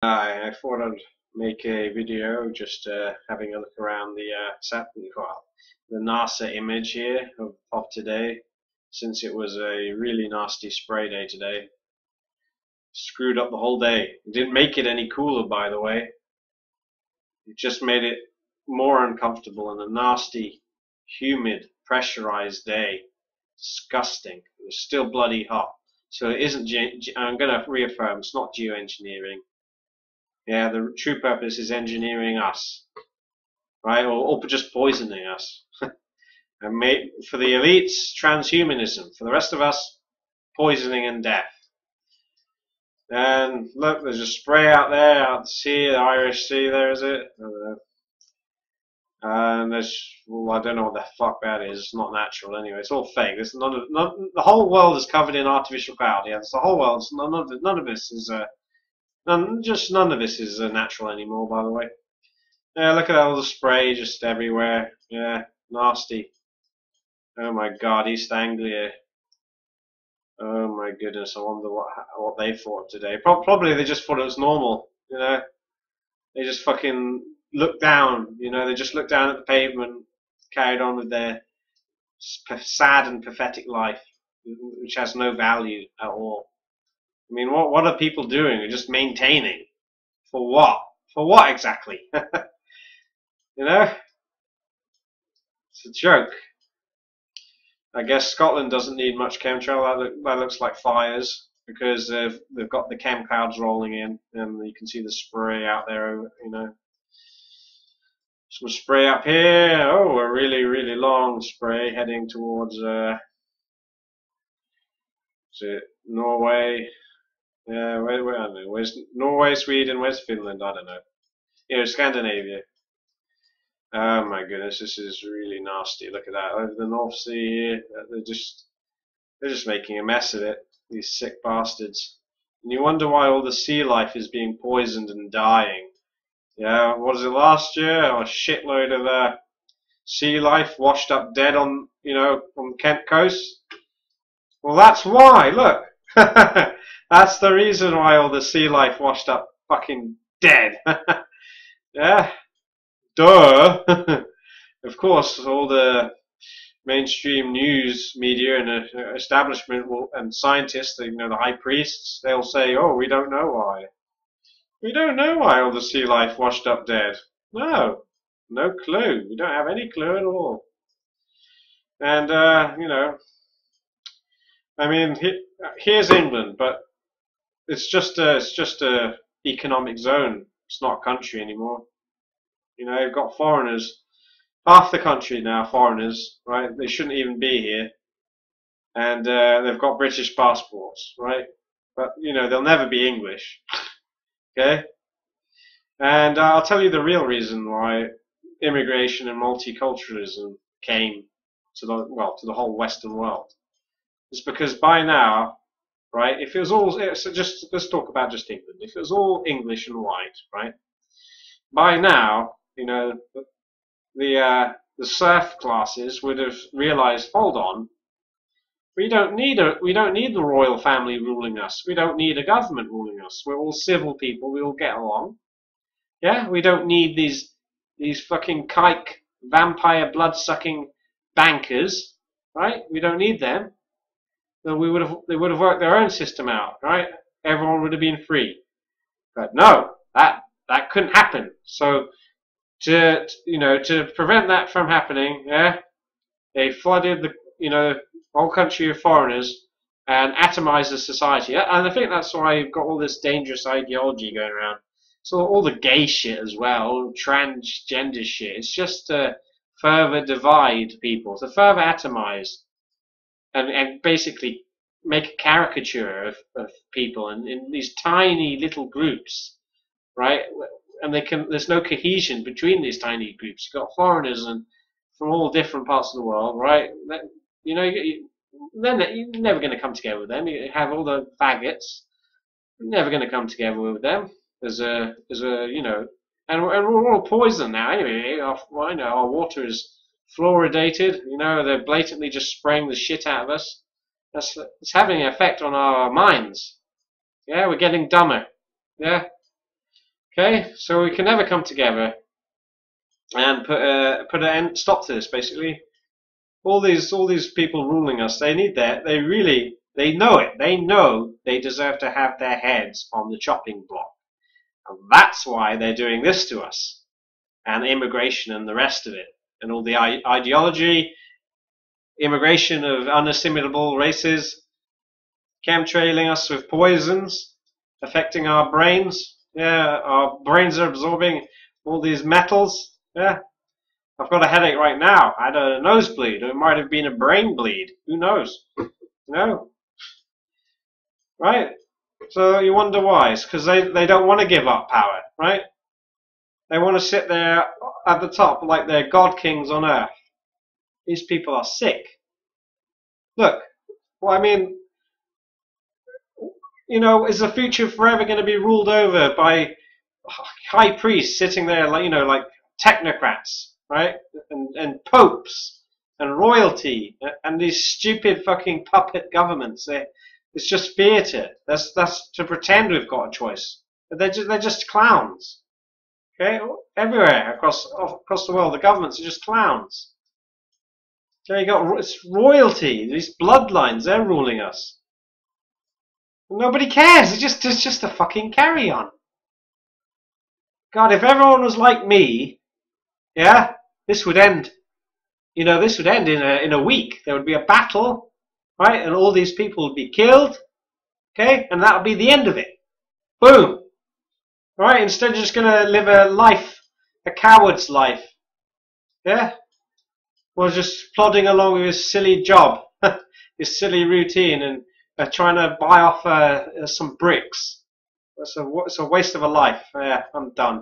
I thought I'd make a video just having a look around the the NASA image here of today, since it was a really nasty spray day today. Screwed up the whole day. It didn't make it any cooler, by the way. It just made it more uncomfortable and a nasty, humid, pressurized day. Disgusting. It was still bloody hot. So it isn't. I'm going to reaffirm it's not geoengineering. Yeah, the true purpose is engineering us, right? Or just poisoning us. And for the elites, transhumanism. For the rest of us, poisoning and death. And look, there's a spray out there, out the sea, the Irish Sea, there is it? I don't know. And there's, well, I don't know what the fuck that is. It's not natural anyway. It's all fake. There's the whole world is covered in artificial cloud. Yeah, it's the whole world. None of this is none of this is natural anymore, by the way. Yeah, look at all the spray just everywhere. Yeah, nasty. Oh my God, East Anglia. Oh my goodness, I wonder what they thought today. Probably they just thought it was normal, you know. They just fucking looked down, you know. They just looked down at the pavement, carried on with their sad and pathetic life, which has no value at all. I mean, what are people doing? They're just maintaining. For what? For what exactly? You know? It's a joke. I guess Scotland doesn't need much chemtrail. That looks like fires because they've got the chem clouds rolling in, and you can see the spray out there. You know, some spray up here. Oh, a really long spray heading towards is it Norway? Yeah, I don't know. Where's Norway, Sweden? Where's Finland? I don't know. Yeah, Scandinavia. Oh my goodness, this is really nasty. Look at that over the North Sea here. They're just making a mess of it. These sick bastards. And you wonder why all the sea life is being poisoned and dying. Yeah, what was it last year? Oh, a shitload of sea life washed up dead on on Kent coast. Well, that's why. Look, that's the reason why all the sea life washed up fucking dead. Yeah. Duh! Of course, all the mainstream news media and establishment and scientists, the high priests, they'll say, "Oh, we don't know why. We don't know why all the sea life washed up dead. No, no clue. We don't have any clue at all." And I mean, here's England, but it's just a economic zone. It's not a country anymore. You know, you've got foreigners, half the country now, foreigners, right? They shouldn't even be here. And they've got British passports, right? But, they'll never be English, okay? And I'll tell you the real reason why immigration and multiculturalism came to the whole Western world. It's because by now, right, if it was all, so just, let's talk about just England. If it was all English and white, right? By now, the serf classes would have realized, hold on, we don't need the royal family ruling us. We don't need a government ruling us. We're all civil people. We all get along. Yeah, we don't need these fucking kike vampire blood sucking bankers, right? We don't need them. So they would have worked their own system out, right? Everyone would have been free. But no, that couldn't happen. So to prevent that from happening, yeah, they flooded the whole country of foreigners and atomized the society. And I think that's why you've got all this dangerous ideology going around. So all the gay shit as well, all transgender shit. It's just to further divide people, to further atomize and basically make a caricature of people in these tiny little groups, right? And there's no cohesion between these tiny groups. You've got foreigners from all different parts of the world, right? You're never going to come together with them. You have all the faggots. You're never going to come together with them as a and we're all poisoned now anyway. Our water is fluoridated. They're blatantly just spraying the shit out of us. It's having an effect on our minds. Yeah, we're getting dumber. Yeah. Okay, so we can never come together and put an end, stop to this. Basically, all these people ruling us, they know it. They know they deserve to have their heads on the chopping block, and that's why they're doing this to us, and immigration and the rest of it, and all the ideology, immigration of unassimilable races, chemtrailing us with poisons, affecting our brains. Yeah, our brains are absorbing all these metals. Yeah, I've got a headache right now. I had a nosebleed. It might have been a brain bleed. Who knows? No. Right? So you wonder why. It's because they don't want to give up power, right? They want to sit there at the top like they're god kings on earth. These people are sick. Look, well, I mean, you know, is the future forever going to be ruled over by high priests sitting there, like, you know, like technocrats, right? And popes and royalty and these stupid fucking puppet governments? It's just theatre. That's to pretend we've got a choice. They're just clowns. Okay, everywhere across the world, the governments are just clowns. Okay, you got it's royalty. These bloodlines, they're ruling us. Nobody cares. It's just a fucking carry on. God, if everyone was like me, yeah, this would end. You know, this would end in a week. There would be a battle, right, and all these people would be killed. Okay, and that would be the end of it. Boom. Right? Instead, you're just gonna live a coward's life. Yeah. Or just plodding along with his silly job, his silly routine, and trying to buy off some bricks. It's a waste of a life. Yeah, I'm done.